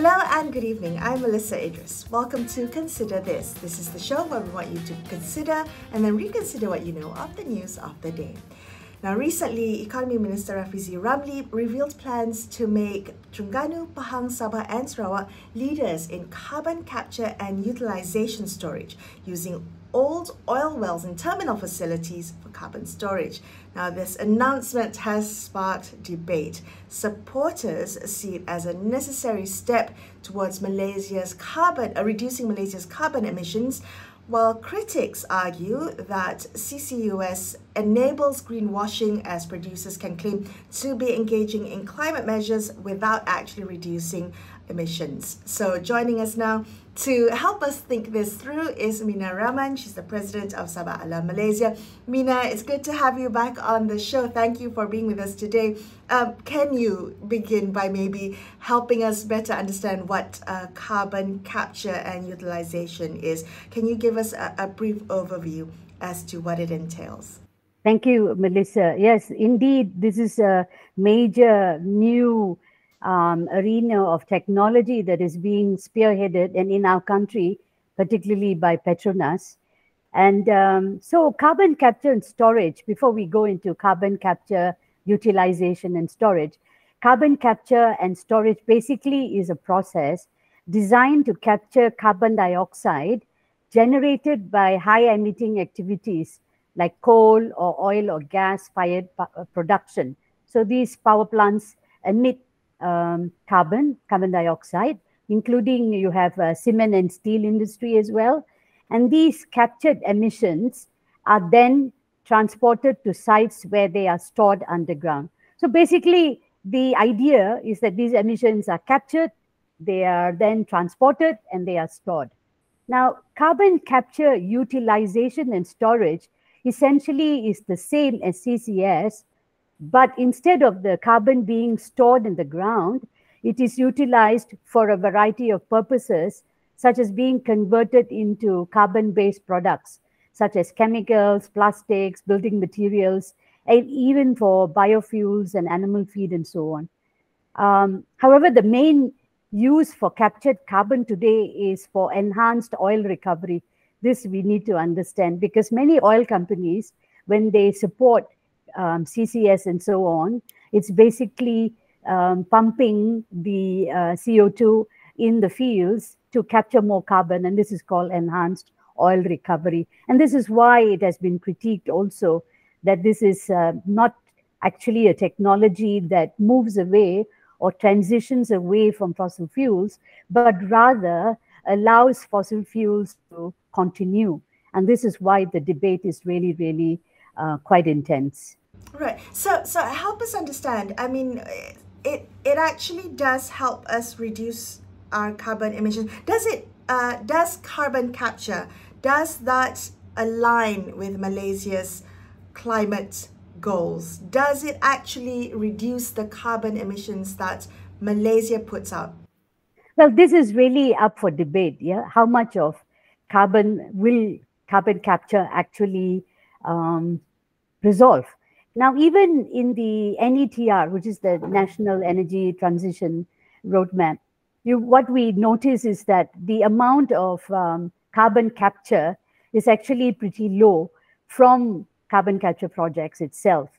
Hello and good evening. I'm Melisa Idris. Welcome to Consider This. This is the show where we want you to consider and then reconsider what you know of the news of the day. Now, recently, Economy Minister Rafizi Ramli revealed plans to make Terengganu, Pahang, Sabah and Sarawak leaders in carbon capture and utilisation storage using old oil wells and terminal facilities for carbon storage. Now, this announcement has sparked debate. Supporters see it as a necessary step towards reducing Malaysia's carbon emissions, while critics argue that CCUS enables greenwashing, as producers can claim to be engaging in climate measures without actually reducing emissions. So joining us now to help us think this through is Meena Raman. She's the president of Sahabat Alam Malaysia. Meena, it's good to have you back on the show. Thank you for being with us today. Can you begin by maybe helping us better understand what carbon capture and utilization is? Can you give us a brief overview as to what it entails? Thank you, Melissa. Yes, indeed, this is a major new arena of technology that is being spearheaded and in our country, particularly by Petronas. And so carbon capture and storage, before we go into carbon capture, utilization and storage, carbon capture and storage basically is a process designed to capture carbon dioxide generated by high emitting activities like coal or oil or gas fired production. So these power plants emit carbon dioxide, including you have cement and steel industry as well. And these captured emissions are then transported to sites where they are stored underground. So basically, the idea is that these emissions are captured, they are then transported, and they are stored. Now, carbon capture, utilization, and storage essentially is the same as CCS, but instead of the carbon being stored in the ground, it is utilized for a variety of purposes, such as being converted into carbon-based products, such as chemicals, plastics, building materials, and even for biofuels and animal feed and so on. However, the main use for captured carbon today is for enhanced oil recovery. This we need to understand, because many oil companies, when they support CCS and so on, it's basically pumping the CO2 in the fields to capture more carbon, and this is called enhanced oil recovery. And this is why it has been critiqued also that this is not actually a technology that moves away or transitions away from fossil fuels, but rather allows fossil fuels to continue. And this is why the debate is really, really quite intense. Right. So help us understand. I mean, it actually does help us reduce our carbon emissions. Does carbon capture, does that align with Malaysia's climate goals? Does it actually reduce the carbon emissions that Malaysia puts out? Well, this is really up for debate. Yeah, how much of carbon will carbon capture actually resolve? Now, even in the NETR, which is the National Energy Transition Roadmap, what we notice is that the amount of carbon capture is actually pretty low from carbon capture projects itself.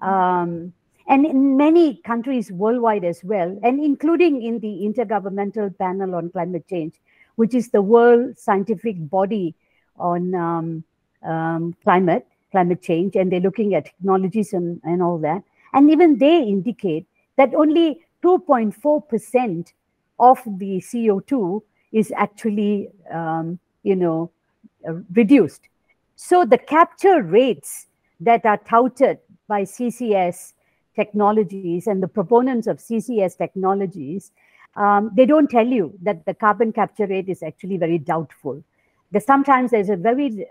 And in many countries worldwide as well, and including in the Intergovernmental Panel on Climate Change, which is the world scientific body on climate change, and they're looking at technologies and all that. And even they indicate that only 2.4% of the CO2 is actually, reduced. So the capture rates that are touted by CCS technologies and the proponents of CCS technologies, they don't tell you that the carbon capture rate is actually very doubtful. Sometimes there's a very,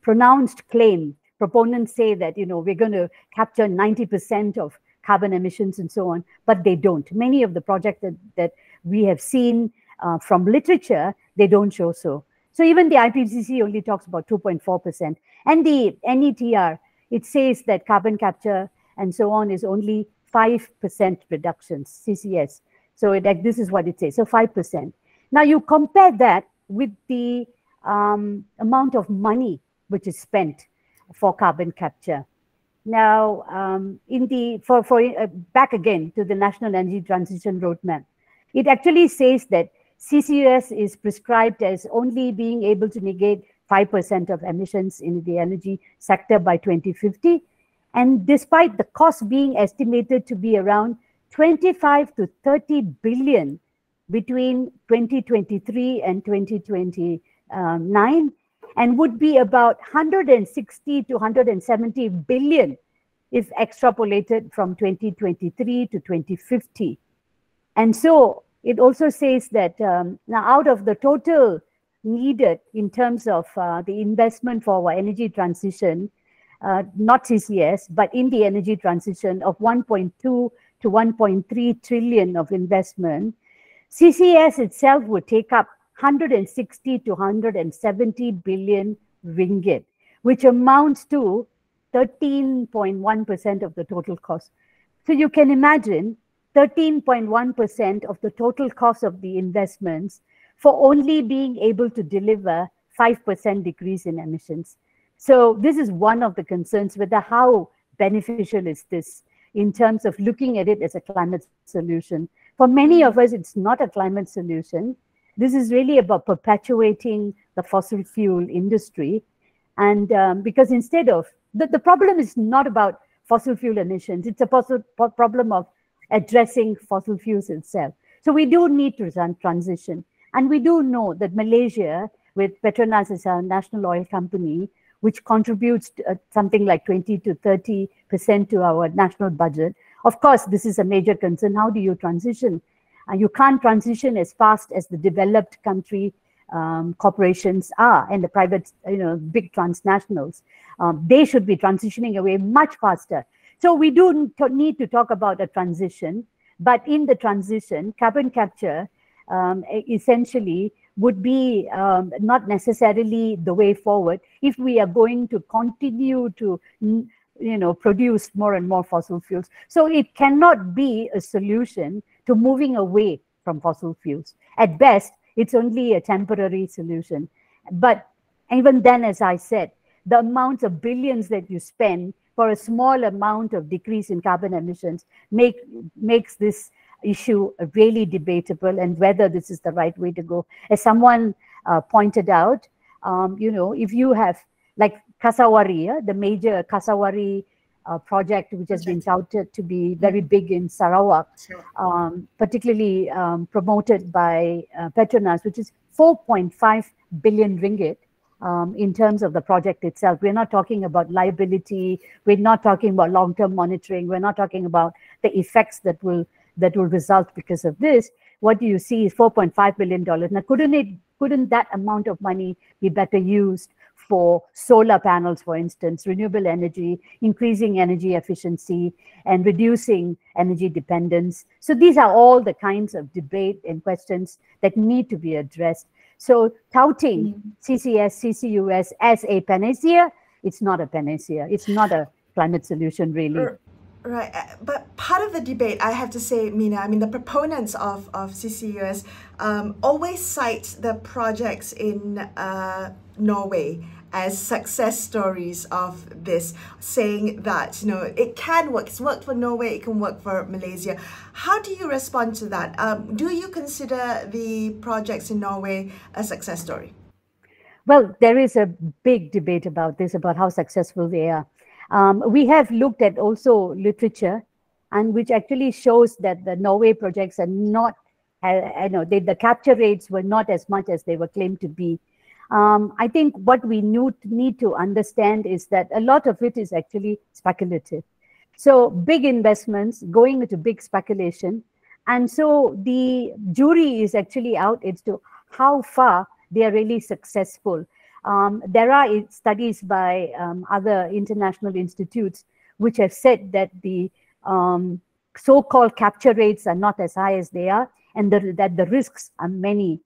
pronounced claim. Proponents say that, we're going to capture 90% of carbon emissions and so on, but they don't. Many of the projects that we have seen from literature, they don't show so. So even the IPCC only talks about 2.4%. And the NETR, it says that carbon capture and so on is only 5% reductions, CCS. So this is what it says, so 5%. Now you compare that with the amount of money which is spent for carbon capture. Now, back again to the National Energy Transition Roadmap, it actually says that CCUS is prescribed as only being able to negate 5% of emissions in the energy sector by 2050. And despite the cost being estimated to be around 25 to 30 billion between 2023 and 2029, and would be about 160 to 170 billion if extrapolated from 2023 to 2050. And so it also says that now out of the total needed in terms of the investment for our energy transition, not CCS, but in the energy transition of 1.2 to 1.3 trillion of investment, CCS itself would take up 160 to 170 billion ringgit, which amounts to 13.1% of the total cost. So you can imagine 13.1% of the total cost of the investments for only being able to deliver 5% decrease in emissions. So this is one of the concerns, whether how beneficial is this in terms of looking at it as a climate solution. For many of us, it's not a climate solution. This is really about perpetuating the fossil fuel industry. And because instead of, the problem is not about fossil fuel emissions, it's a problem of addressing fossil fuels itself. So we do need to transition. And we do know that Malaysia, with Petronas as our national oil company, which contributes to, something like 20 to 30% to our national budget. Of course, this is a major concern. How do you transition? You can't transition as fast as the developed country corporations are and the private, big transnationals. They should be transitioning away much faster. So we do need to talk about a transition, but in the transition, carbon capture essentially would be not necessarily the way forward if we are going to continue to produce more and more fossil fuels. So it cannot be a solution to moving away from fossil fuels. At best, it's only a temporary solution. But even then, as I said, the amounts of billions that you spend for a small amount of decrease in carbon emissions makes this issue really debatable, and whether this is the right way to go. As someone pointed out, if you have like Kasawari, the major Kasawari project, which has been touted to be very big in Sarawak, particularly promoted by Petronas, which is 4.5 billion ringgit in terms of the project itself. We're not talking about liability. We're not talking about long-term monitoring. We're not talking about the effects that will result because of this. What you see is $4.5 billion. Now, couldn't that amount of money be better used for solar panels, for instance, renewable energy, increasing energy efficiency, and reducing energy dependence? So these are all the kinds of debate and questions that need to be addressed. So touting CCS, CCUS as a panacea, it's not a panacea. It's not a climate solution, really. Right, but part of the debate, I have to say, Meena, I mean, the proponents of CCUS always cite the projects in Norway as success stories of this, saying that, it can work. It's worked for Norway, it can work for Malaysia. How do you respond to that? Do you consider the projects in Norway a success story? Well, there is a big debate about this, about how successful they are. We have looked at also literature, and which actually shows that the Norway projects are not, the capture rates were not as much as they were claimed to be. I think what we need to understand is that a lot of it is actually speculative. So big investments going into big speculation. And so the jury is actually out as to how far they are really successful. There are studies by other international institutes which have said that the so-called capture rates are not as high as they are, and that the risks are many.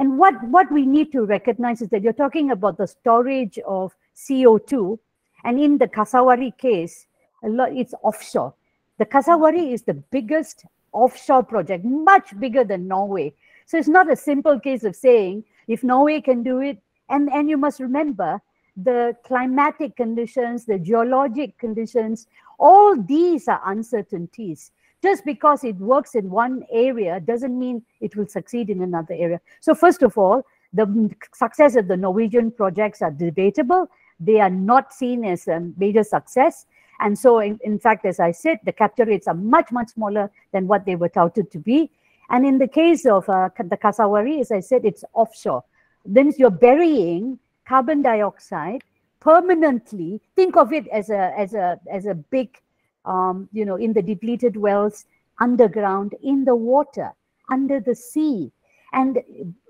And what we need to recognize is that you're talking about the storage of CO2, and in the Kasawari case, it's offshore. The Kasawari is the biggest offshore project, much bigger than Norway. So it's not a simple case of saying, if Norway can do it, and you must remember, the climatic conditions, the geologic conditions, all these are uncertainties. Just because it works in one area doesn't mean it will succeed in another area. So first of all, the success of the Norwegian projects are debatable. They are not seen as a major success. And so in fact, as I said, the capture rates are much, much smaller than what they were touted to be. And in the case of the Kasawari, as I said, it's offshore. Then you're burying carbon dioxide permanently. Think of it as a big, in the depleted wells, underground, in the water, under the sea. And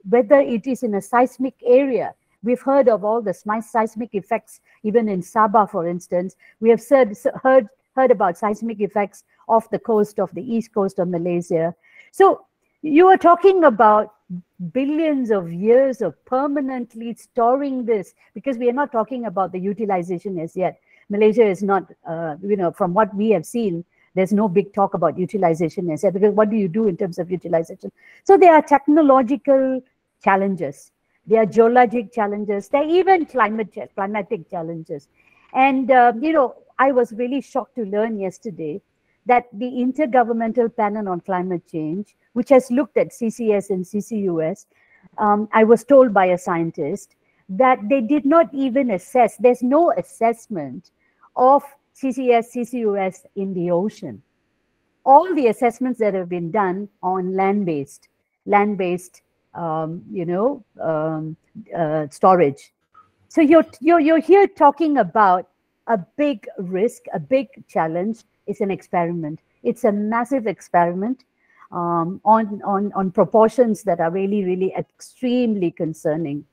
whether it is in a seismic area, we've heard of all the seismic effects, even in Sabah, for instance. We have heard about seismic effects off the coast of the east coast of Malaysia. So you are talking about billions of years of permanently storing this, because we are not talking about the utilization as yet. Malaysia is not, from what we have seen, there's no big talk about utilization as yet, because what do you do in terms of utilization? So there are technological challenges, there are geologic challenges, there are even climatic challenges. And, I was really shocked to learn yesterday that the Intergovernmental Panel on Climate Change, which has looked at CCS and CCUS, I was told by a scientist that they did not even assess, there's no assessment of CCS, CCUS in the ocean. All the assessments that have been done on land-based storage. So you're here talking about a big risk, a big challenge. It's an experiment. It's a massive experiment on proportions that are really, really extremely concerning.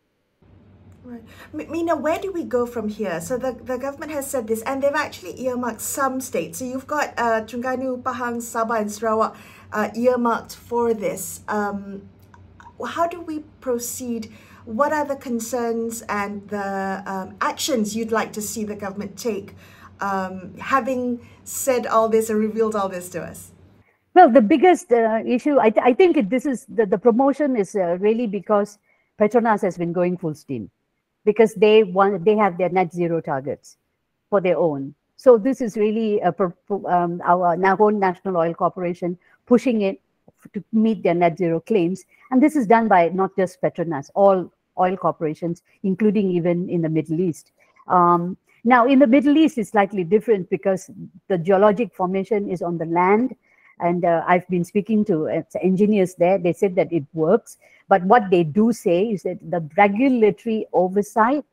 Right. Meena, where do we go from here? So the government has said this, and they've actually earmarked some states. So you've got Terengganu, Pahang, Sabah, and Sarawak earmarked for this. How do we proceed? What are the concerns and the actions you'd like to see the government take, having said all this and revealed all this to us? Well, the biggest issue, I think this is the promotion is really because Petronas has been going full steam, because they have their net zero targets for their own. So this is really our Nahon National Oil Corporation pushing it to meet their net zero claims. And this is done by not just Petronas, all oil corporations, including even in the Middle East. Now, in the Middle East, it's slightly different because the geologic formation is on the land. And I've been speaking to engineers there. They said that it works. But what they do say is that the regulatory oversight,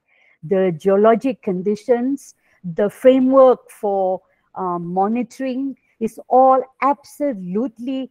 the geologic conditions, the framework for monitoring is all absolutely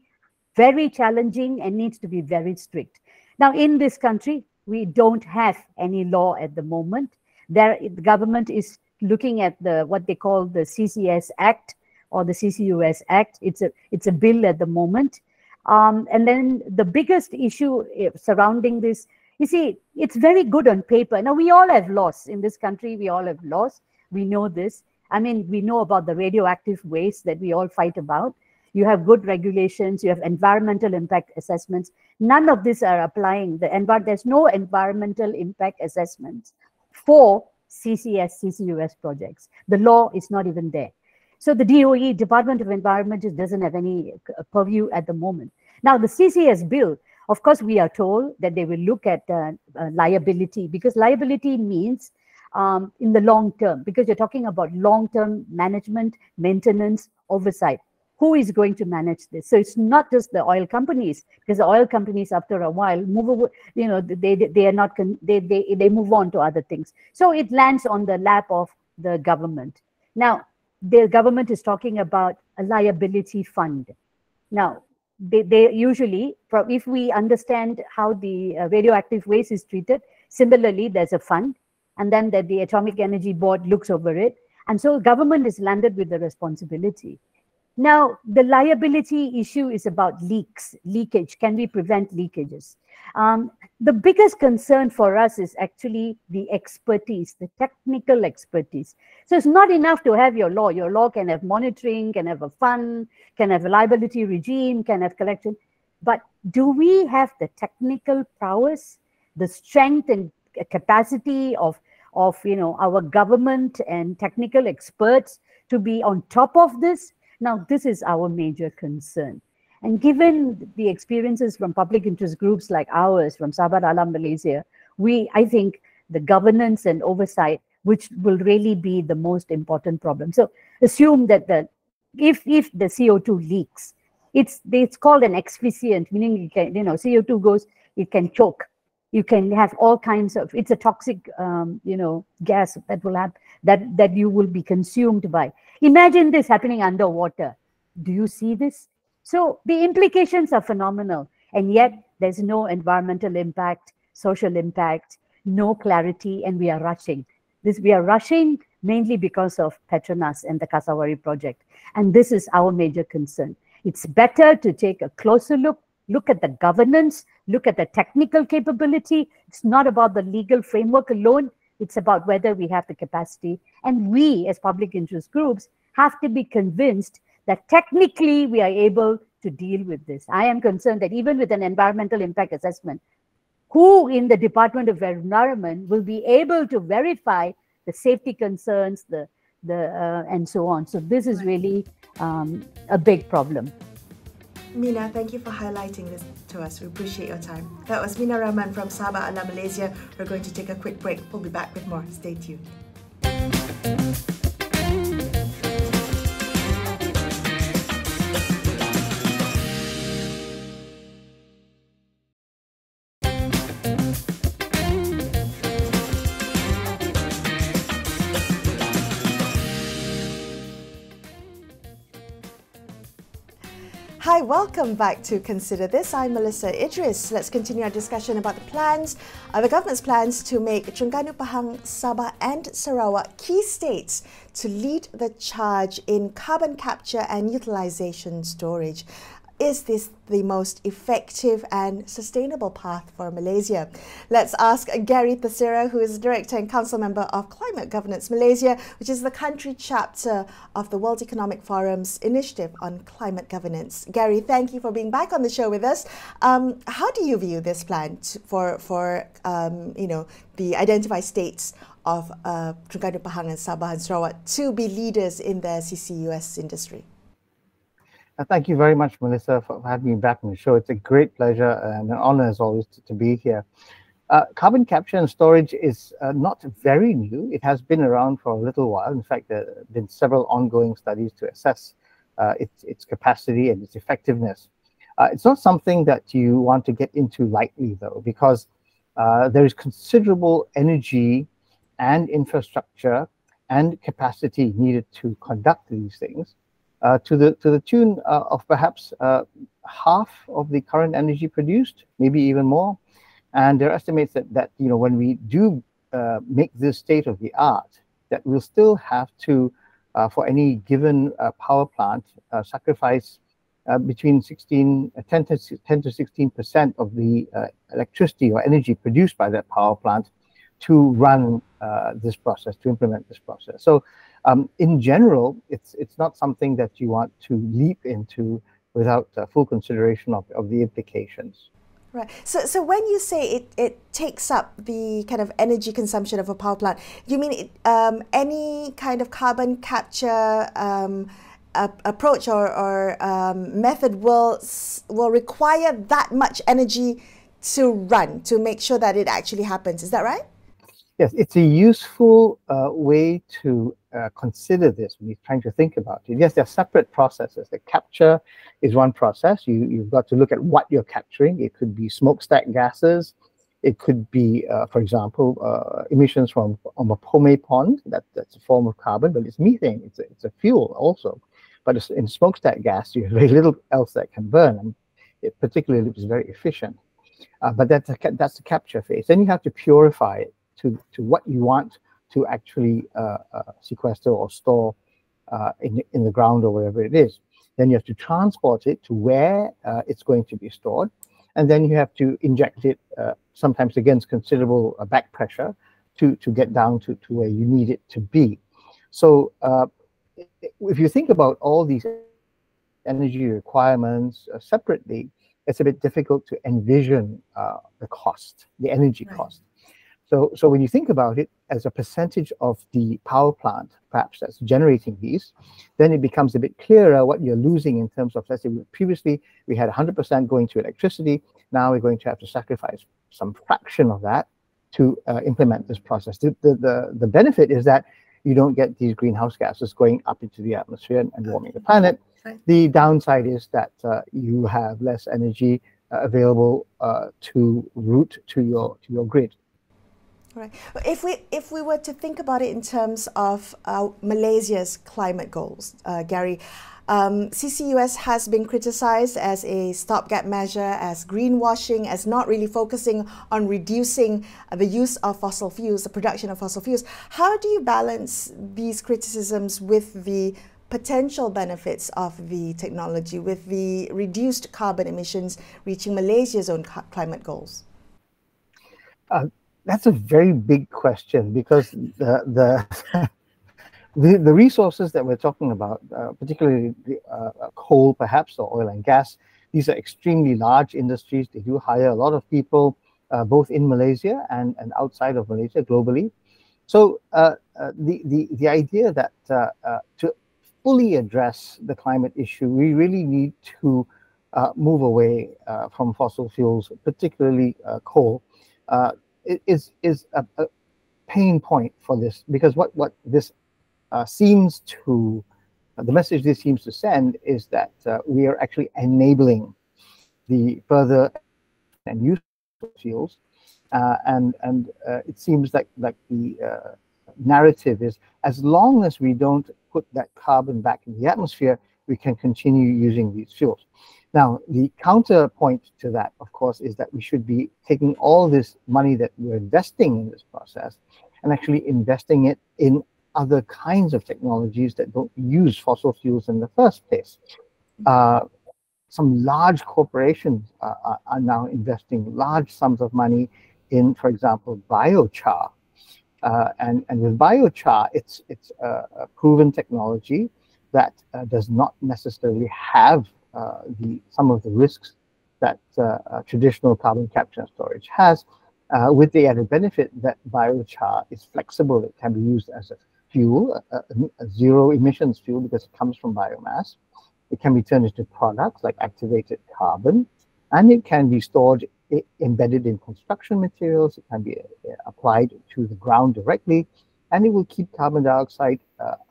very challenging and needs to be very strict. Now, in this country, we don't have any law at the moment. The government is looking at what they call the CCS Act or the CCUS Act. It's a bill at the moment. And then the biggest issue surrounding this, you see, it's very good on paper. Now, we all have laws in this country. We all have laws. We know this. I mean, we know about the radioactive waste that we all fight about. You have good regulations. You have environmental impact assessments. None of these are applying. There's no environmental impact assessments for CCS, CCUS projects. The law is not even there. So the DOE, Department of Environment, just doesn't have any purview at the moment. Now, the CCS bill, of course, we are told that they will look at liability, because liability means in the long term, because you're talking about long-term management, maintenance, oversight. Who is going to manage this? So it's not just the oil companies, because the oil companies, after a while, move over, they move on to other things. So it lands on the lap of the government. Now, the government is talking about a liability fund. Now, they usually, if we understand how the radioactive waste is treated, similarly, there's a fund, and then the Atomic Energy Board looks over it. And so government is landed with the responsibility. Now, the liability issue is about leakage. Can we prevent leakages? The biggest concern for us is actually the expertise, the technical expertise. So it's not enough to have your law. Your law can have monitoring, can have a fund, can have a liability regime, can have collection. But do we have the technical prowess, the strength and capacity of our government and technical experts to be on top of this? Now, this is our major concern. And given the experiences from public interest groups like ours, from Sahabat Alam Malaysia, I think the governance and oversight, which will really be the most important problem. So assume that if the CO2 leaks, it's called an asphyxiant, meaning CO2 goes, it can choke. You can have all kinds of, it's a toxic, gas that will have, that you will be consumed by. Imagine this happening underwater. Do you see this? So the implications are phenomenal, and yet there's no environmental impact, social impact, no clarity, and we are rushing. We are rushing mainly because of Petronas and the Kasawari project. And this is our major concern. It's better to take a closer look at the governance, look at the technical capability. It's not about the legal framework alone. It's about whether we have the capacity. And we, as public interest groups, have to be convinced that technically we are able to deal with this. I am concerned that even with an environmental impact assessment, who in the Department of Environment will be able to verify the safety concerns, and so on. So this is really a big problem. Meena, thank you for highlighting this to us. We appreciate your time. That was Meena Raman from Sahabat Alam Malaysia. We're going to take a quick break. We'll be back with more. Stay tuned. Hi, welcome back to Consider This. I'm Melisa Idris. Let's continue our discussion about the government's plans to make Terengganu, Pahang, Sabah and Sarawak key states to lead the charge in carbon capture and utilisation storage. Is this the most effective and sustainable path for Malaysia? Let's ask Gary Theseira, who is Director and Council Member of Climate Governance Malaysia, which is the country chapter of the World Economic Forum's initiative on climate governance. Gary, thank you for being back on the show with us. How do you view this plan for the identified states of Terengganu, Pahang and Sabah and Sarawak to be leaders in the CCUS industry? Thank you very much, Melissa, for having me back on the show. It's a great pleasure and an honor, as always, to be here. Carbon capture and storage is not very new. It has been around for a little while. In fact, there have been several ongoing studies to assess its capacity and its effectiveness. It's not something that you want to get into lightly, though, because there is considerable energy and infrastructure and capacity needed to conduct these things. To the tune of perhaps half of the current energy produced, maybe even more. And there are estimates that when we do make this state of the art, that we'll still have to, for any given power plant, sacrifice between 10 to 16% of the electricity or energy produced by that power plant to run this process, to implement this process. So in general, it's not something that you want to leap into without full consideration of the implications. Right. So when you say it takes up the kind of energy consumption of a power plant, you mean any kind of carbon capture approach or method will require that much energy to run, to make sure that it actually happens. Is that right? Yes, it's a useful way to consider this when you're trying to think about it. Yes, they're separate processes. The capture is one process. You've got to look at what you're capturing. It could be smokestack gases. It could be, for example, emissions from a pome pond. That's a form of carbon, but it's methane. It's a fuel also. But in smokestack gas, you have very little else that can burn, and it particularly is very efficient. But that's the capture phase. Then you have to purify it to what you want to actually sequester or store in the ground or wherever it is. Then you have to transport it to where it's going to be stored. And then you have to inject it, sometimes against considerable back pressure, to get down to where you need it to be. So if you think about all these energy requirements separately, it's a bit difficult to envision the cost, the energy cost. So when you think about it as a percentage of the power plant, perhaps that's generating these, then it becomes a bit clearer what you're losing in terms of, let's say, previously we had 100% going to electricity. Now we're going to have to sacrifice some fraction of that to implement this process. The benefit is that you don't get these greenhouse gases going up into the atmosphere and warming the planet. The downside is that you have less energy available to route to your grid. Right. If we were to think about it in terms of Malaysia's climate goals, Gary, CCUS has been criticized as a stopgap measure, as greenwashing, as not really focusing on reducing the use of fossil fuels, the production of fossil fuels. How do you balance these criticisms with the potential benefits of the technology, with the reduced carbon emissions reaching Malaysia's own climate goals? That's a very big question, because the resources that we're talking about, particularly coal perhaps, or oil and gas, these are extremely large industries. They do hire a lot of people, both in Malaysia and outside of Malaysia, globally. So the idea that to fully address the climate issue, we really need to move away from fossil fuels, particularly coal. Is a pain point for this, because what this seems to, the message this seems to send is that we are actually enabling the further and use of fuels, and it seems like the narrative is, as long as we don't put that carbon back in the atmosphere, we can continue using these fuels. Now, the counterpoint to that, of course, is that we should be taking all this money that we're investing in this process and actually investing it in other kinds of technologies that don't use fossil fuels in the first place. Some large corporations are now investing large sums of money in, for example, biochar. And with biochar, it's a proven technology that does not necessarily have some of the risks that traditional carbon capture and storage has, with the added benefit that biochar is flexible. It can be used as a fuel, a zero emissions fuel, because it comes from biomass. It can be turned into products like activated carbon, and it can be stored embedded in construction materials. It can be applied to the ground directly, and it will keep carbon dioxide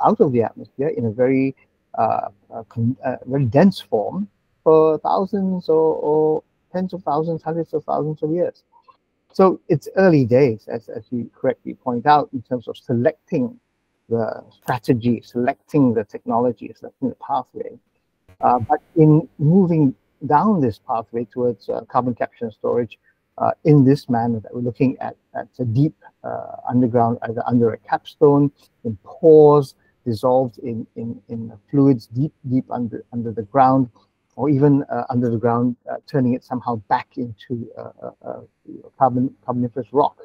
out of the atmosphere in a very very dense form for thousands or tens of thousands, hundreds of thousands of years. So it's early days, as you correctly point out, in terms of selecting the strategy, selecting the technology, selecting the pathway. But in moving down this pathway towards carbon capture and storage in this manner, that we're looking at a deep underground, either under a capstone, in pores, dissolved in fluids deep under the ground, or even under the ground, turning it somehow back into carboniferous rock.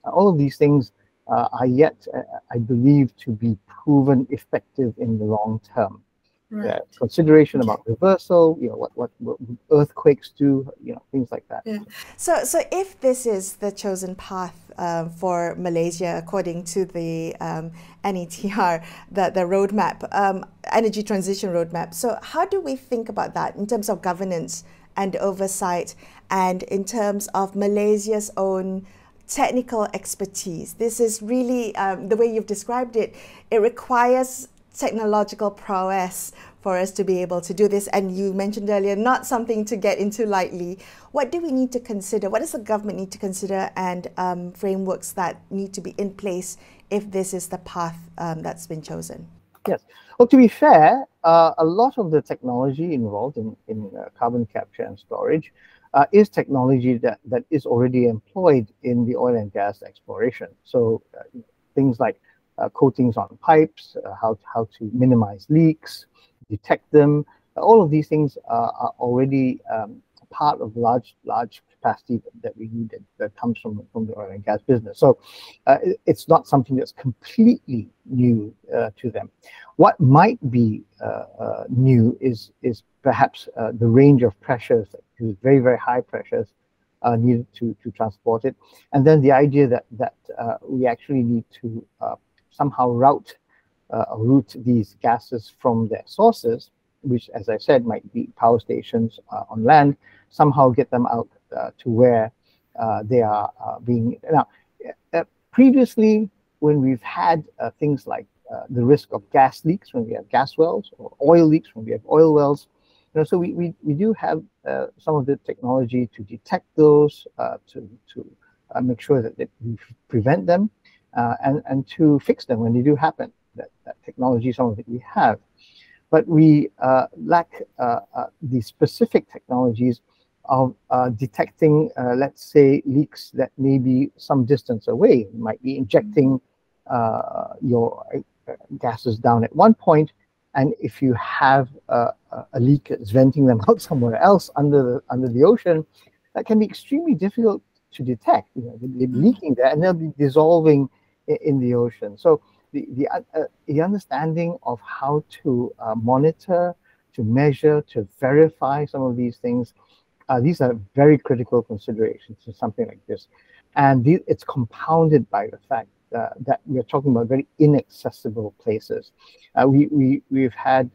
All of these things are yet, I believe, to be proven effective in the long term. Right. Consideration about reversal, what earthquakes do, things like that. Yeah. So if this is the chosen path for Malaysia, according to the NETR, the roadmap, energy transition roadmap, so how do we think about that in terms of governance and oversight, and in terms of Malaysia's own technical expertise? This is really, the way you've described it, it requires technological prowess for us to be able to do this. And you mentioned earlier, not something to get into lightly. What do we need to consider? What does the government need to consider, and frameworks that need to be in place if this is the path that's been chosen? Yes. Well, to be fair, a lot of the technology involved in carbon capture and storage is technology that is already employed in the oil and gas exploration. So things like coatings on pipes, how to minimize leaks, detect them, All of these things are already part of large capacity that we need that comes from the oil and gas business. So it's not something that's completely new to them. What might be new is perhaps the range of pressures, very, very high pressures needed to transport it. And then the idea that we actually need to somehow route these gases from their sources, which, as I said, might be power stations on land, somehow get them out to where they are being. Now, previously, when we've had things like the risk of gas leaks when we have gas wells, or oil leaks when we have oil wells, so we do have some of the technology to detect those, to make sure that we prevent them, and to fix them when they do happen. That technology, some of it we have. But we lack the specific technologies of detecting, let's say, leaks that may be some distance away. You might be injecting your gases down at one point, and if you have a leak that's venting them out somewhere else under the ocean, that can be extremely difficult to detect. They're leaking there, and they'll be dissolving in the ocean. So the understanding of how to monitor, to measure, to verify some of these things, these are very critical considerations in something like this. And it's compounded by the fact that we're talking about very inaccessible places. We've had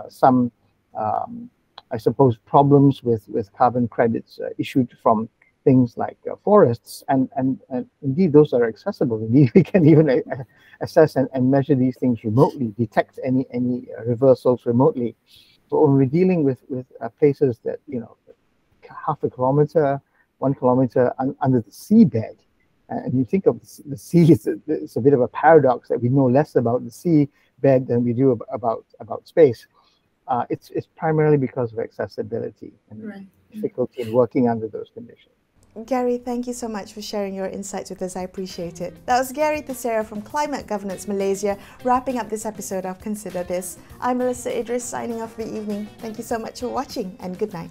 some, I suppose, problems with carbon credits issued from things like forests, and indeed those are accessible. Indeed, we can even assess and measure these things remotely, detect any reversals remotely. But when we're dealing with places that, half a kilometer, 1 kilometer under the seabed, and you think of the sea, it's a bit of a paradox that we know less about the seabed than we do about space. It's primarily because of accessibility and difficulty in working under those conditions. Gary, thank you so much for sharing your insights with us. I appreciate it. That was Gary Theseira from Climate Governance Malaysia, wrapping up this episode of Consider This. I'm Melisa Idris, signing off for the evening. Thank you so much for watching, and good night.